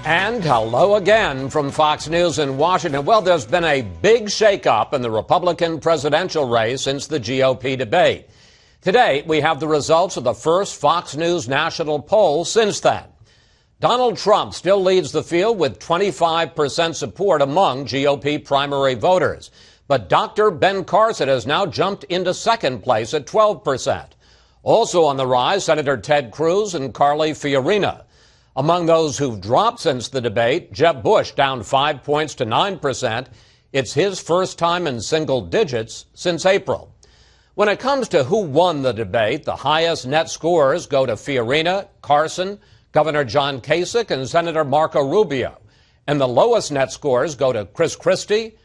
And hello again from Fox News in Washington. Well, there's been a big shakeup in the Republican presidential race since the GOP debate. Today, we have the results of the first Fox News national poll since then. Donald Trump still leads the field with 25% support among GOP primary voters. But Dr. Ben Carson has now jumped into second place at 12%. Also on the rise, Senator Ted Cruz and Carly Fiorina. Among those who've dropped since the debate, Jeb Bush down 5 points to 9%. It's his first time in single digits since April. When it comes to who won the debate, the highest net scores go to Fiorina, Carson, Governor John Kasich, and Senator Marco Rubio. And the lowest net scores go to Chris Christie,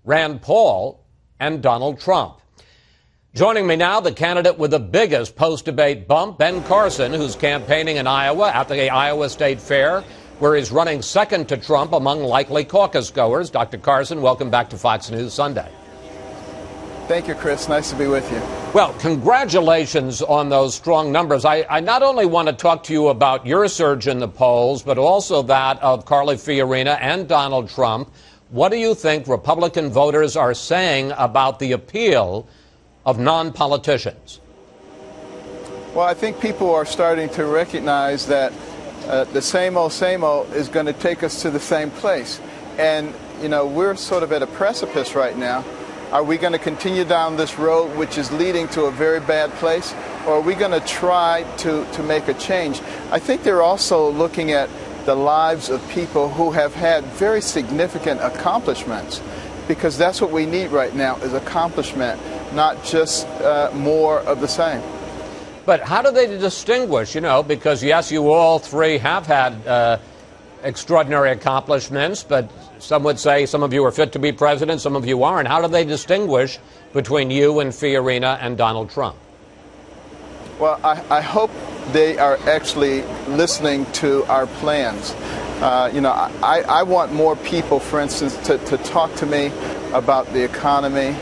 Rand Paul, and Donald Trump. Joining me now, the candidate with the biggest post-debate bump, Ben Carson, who's campaigning in Iowa at the Iowa State Fair, where he's running second to Trump among likely caucus goers. Dr. Carson, welcome back to Fox News Sunday. Thank you, Chris. Nice to be with you. Well, congratulations on those strong numbers. I not only want to talk to you about your surge in the polls, but also that of Carly Fiorina and Donald Trump. What do you think Republican voters are saying about the appeal of non-politicians? Well, I think people are starting to recognize that the same old is going to take us to the same place. And, you know, we're sort of at a precipice right now. Are we going to continue down this road, which is leading to a very bad place, or are we going to try to make a change? I think they're also looking at the lives of people who have had very significant accomplishments, because that's what we need right now is accomplishment, not just more of the same. But how do they distinguish, because, yes, you all three have had extraordinary accomplishments, but some would say some of you are fit to be president, some of you aren't. How do they distinguish between you and Fiorina and Donald Trump? Well, I hope they are actually listening to our plans. I want more people, for instance, to talk to me about the economy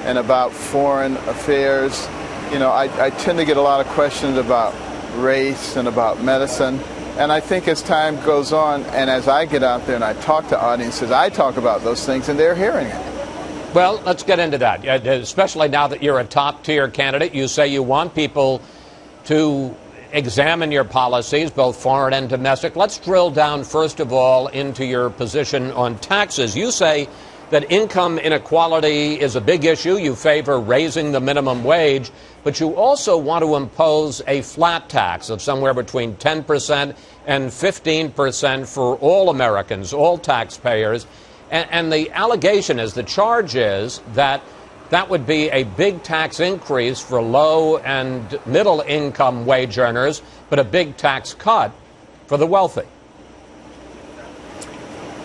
and about foreign affairs. I tend to get a lot of questions about race and about medicine. And I think as time goes on and as I get out there and I talk to audiences, I talk about those things and they're hearing it. Well, let's get into that, especially now that you're a top-tier candidate. You say you want people to examine your policies, both foreign and domestic. Let's drill down, first of all, into your position on taxes. You say that income inequality is a big issue. You favor raising the minimum wage, but you also want to impose a flat tax of somewhere between 10% and 15% for all Americans, all taxpayers. And the allegation is, the charge is that would be a big tax increase for low and middle income wage earners, but a big tax cut for the wealthy.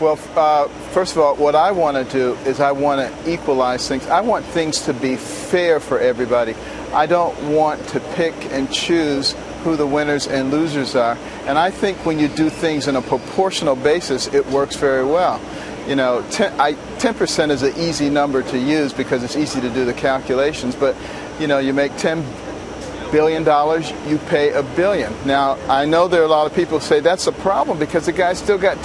Well, first of all, what I want to do is I want to equalize things. I want things to be fair for everybody. I don't want to pick and choose who the winners and losers are. And I think when you do things in a proportional basis, it works very well. 10% is an easy number to use because it's easy to do the calculations. But, you make $10 billion, you pay $1 billion. Now, I know there are a lot of people who say that's a problem because the guy's still got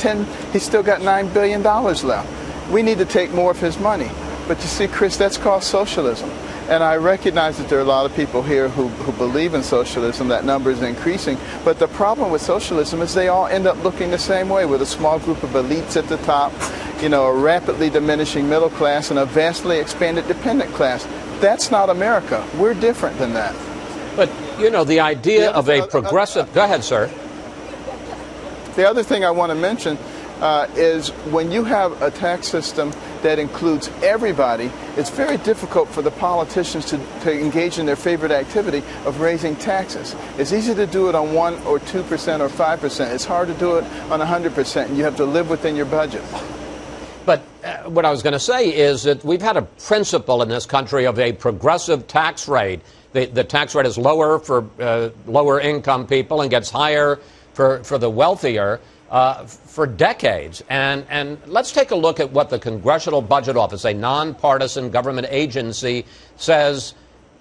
he's still got $9 billion left. We need to take more of his money. But you see, Chris, that's called socialism. And I recognize that there are a lot of people here who believe in socialism. That number is increasing. But the problem with socialism is they all end up looking the same way, with a small group of elites at the top, a rapidly diminishing middle class, and a vastly expanded dependent class. That's not America. We're different than that. But, the idea of a progressive... Go ahead, sir. The other thing I want to mention is when you have a tax system that includes everybody, it's very difficult for the politicians to engage in their favorite activity of raising taxes. It's easy to do it on 1 or 2% or 5%. It's hard to do it on 100%, and you have to live within your budget. But what I was going to say is that we've had a principle in this country of a progressive tax rate. The tax rate is lower for lower income people and gets higher for the wealthier for decades. And let's take a look at what the Congressional Budget Office, a nonpartisan government agency, says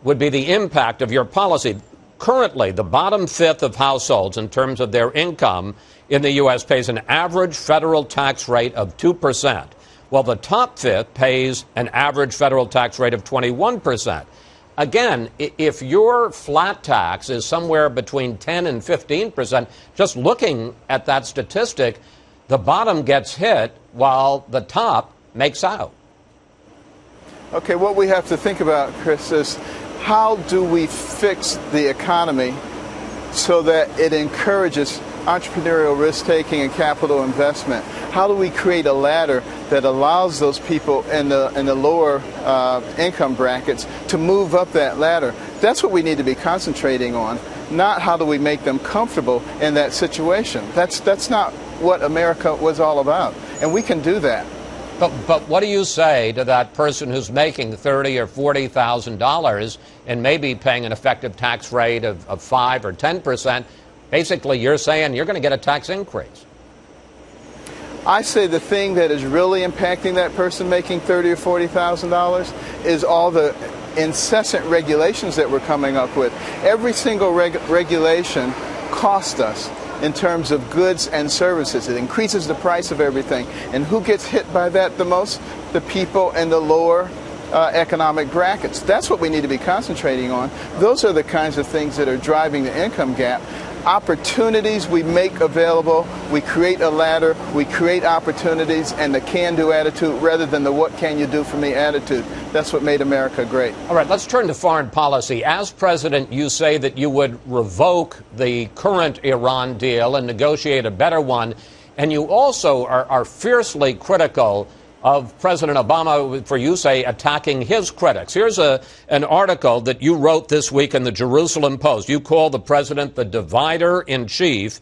would be the impact of your policy. Currently, the bottom fifth of households in terms of their income in the U.S. pays an average federal tax rate of 2%, while the top fifth pays an average federal tax rate of 21%. Again, if your flat tax is somewhere between 10 and 15%, just looking at that statistic, the bottom gets hit while the top makes out. Okay, what we have to think about, Chris, is how do we fix the economy so that it encourages entrepreneurial risk-taking and capital investment? How do we create a ladder that allows those people in the lower income brackets to move up that ladder? That's what we need to be concentrating on, not how do we make them comfortable in that situation. That's not what America was all about, and we can do that. But what do you say to that person who's making $30,000 or $40,000 and maybe paying an effective tax rate of 5 or 10%? Basically, you're saying you're going to get a tax increase. I say the thing that is really impacting that person making $30,000 or $40,000 is all the incessant regulations that we're coming up with. Every single regulation costs us in terms of goods and services. It increases the price of everything. And who gets hit by that the most? The people in the lower economic brackets. That's what we need to be concentrating on. Those are the kinds of things that are driving the income gap. Opportunities we make available, we create a ladder, we create opportunities, and the can-do attitude rather than the what can you do for me attitude. That's what made America great. All right, let's turn to foreign policy. As president, you say that you would revoke the current Iran deal and negotiate a better one, and you also are fiercely critical of President Obama for, you say, attacking his critics. Here's an article that you wrote this week in the Jerusalem Post. You call the president the divider-in-chief,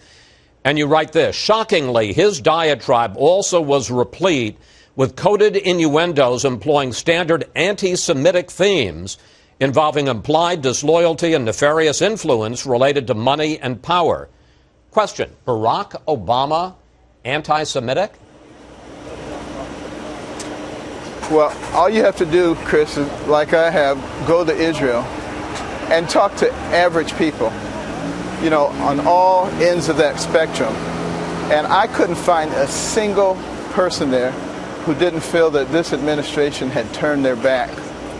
and you write this: shockingly, his diatribe also was replete with coded innuendos employing standard anti-Semitic themes involving implied disloyalty and nefarious influence related to money and power. Question: Barack Obama anti-Semitic? Well, all you have to do, Chris, is, like I have, go to Israel and talk to average people, you know, on all ends of that spectrum. And I couldn't find a single person there who didn't feel that this administration had turned their back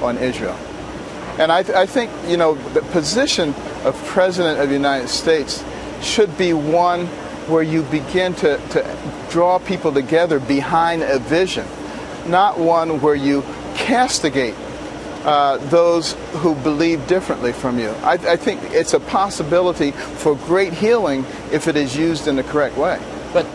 on Israel. And I think, you know, the position of President of the United States should be one where you begin to draw people together behind a vision, not one where you castigate those who believe differently from you. I think it's a possibility for great healing if it is used in the correct way. But,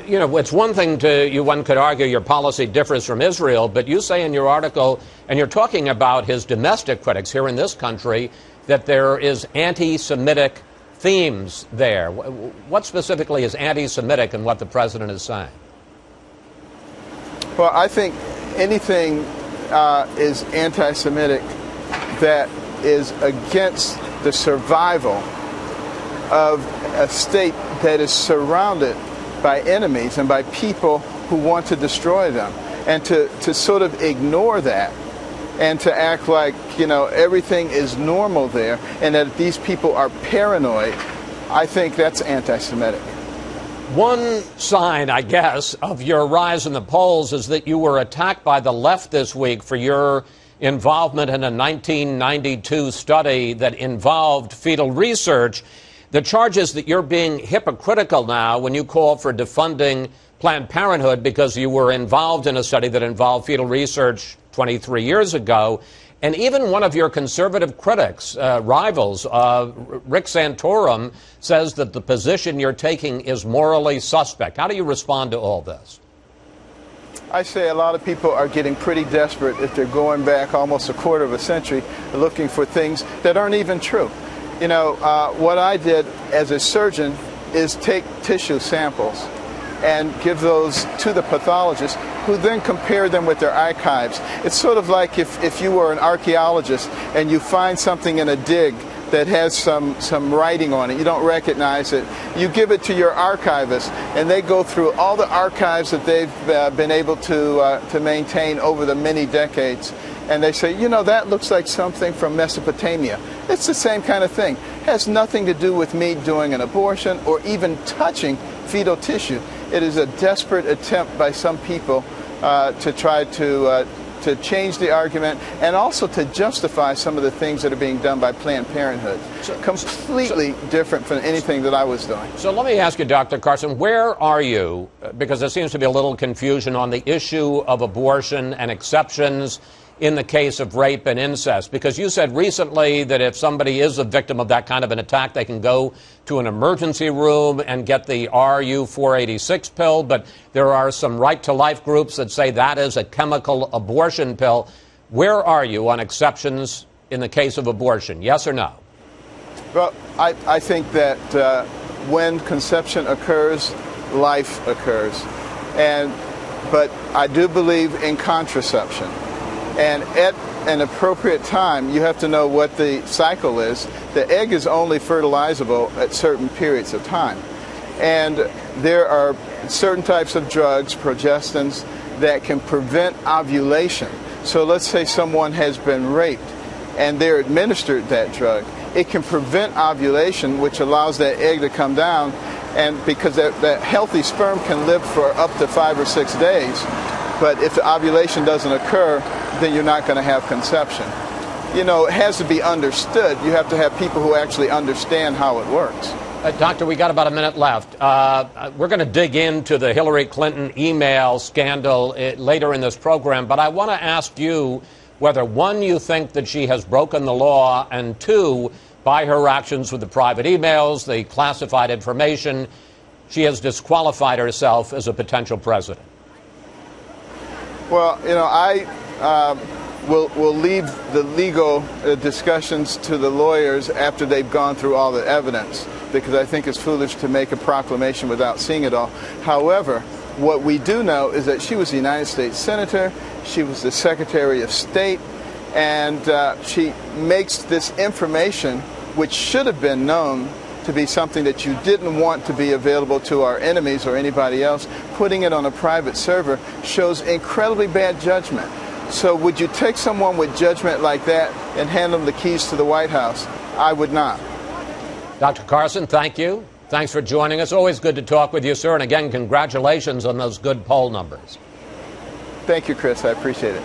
you know, it's one thing one could argue your policy differs from Israel, but you say in your article, and you're talking about his domestic critics here in this country, that there is anti-Semitic themes there. What specifically is anti-Semitic in what the president is saying? Well, I think anything is anti-Semitic that is against the survival of a state that is surrounded by enemies and by people who want to destroy them. And to sort of ignore that and to act like, you know, everything is normal there and that these people are paranoid, I think that's anti-Semitic. One sign, I guess, of your rise in the polls is that you were attacked by the left this week for your involvement in a 1992 study that involved fetal research. The charge is that you're being hypocritical now when you call for defunding Planned Parenthood because you were involved in a study that involved fetal research 23 years ago. And even one of your conservative critics, rivals, Rick Santorum, says that the position you're taking is morally suspect. How do you respond to all this? I say a lot of people are getting pretty desperate if they're going back almost a quarter of a century looking for things that aren't even true. You know, what I did as a surgeon is take tissue samples and give those to the pathologist, who then compare them with their archives. It's sort of like if you were an archaeologist and you find something in a dig that has some writing on it, you don't recognize it, you give it to your archivist, and they go through all the archives that they've been able to maintain over the many decades, and they say, you know, that looks like something from Mesopotamia. It's the same kind of thing. It has nothing to do with me doing an abortion or even touching fetal tissue. It is a desperate attempt by some people to try to change the argument and also to justify some of the things that are being done by Planned Parenthood. Completely different from anything that I was doing. So let me ask you, Dr. Carson, where are you? Because there seems to be a little confusion on the issue of abortion and exceptions in the case of rape and incest, because you said recently that if somebody is a victim of that kind of an attack, they can go to an emergency room and get the RU-486 pill, but there are some right-to-life groups that say that is a chemical abortion pill. Where are you on exceptions in the case of abortion, yes or no? Well, I think that when conception occurs, life occurs. But I do believe in contraception. And at an appropriate time, you have to know what the cycle is. The egg is only fertilizable at certain periods of time. And there are certain types of drugs, progestins, that can prevent ovulation. So let's say someone has been raped and they're administered that drug. It can prevent ovulation, which allows that egg to come down, and because that healthy sperm can live for up to 5 or 6 days. But if the ovulation doesn't occur, then you're not going to have conception. You know, it has to be understood. You have to have people who actually understand how it works. Doctor, we got about a minute left. We're going to dig into the Hillary Clinton email scandal later in this program, but I want to ask you whether, one, you think that she has broken the law, and two, by her actions with the private emails, the classified information, she has disqualified herself as a potential president. Well, you know, I will leave the legal discussions to the lawyers after they've gone through all the evidence, because I think it's foolish to make a proclamation without seeing it all. However, what we do know is that she was a United States Senator, she was the Secretary of State, and she makes this information, which should have been known to be something that you didn't want to be available to our enemies or anybody else, putting it on a private server shows incredibly bad judgment. So would you take someone with judgment like that and hand them the keys to the White House? I would not. Dr. Carson, thank you. Thanks for joining us. Always good to talk with you, sir. And again, congratulations on those good poll numbers. Thank you, Chris. I appreciate it.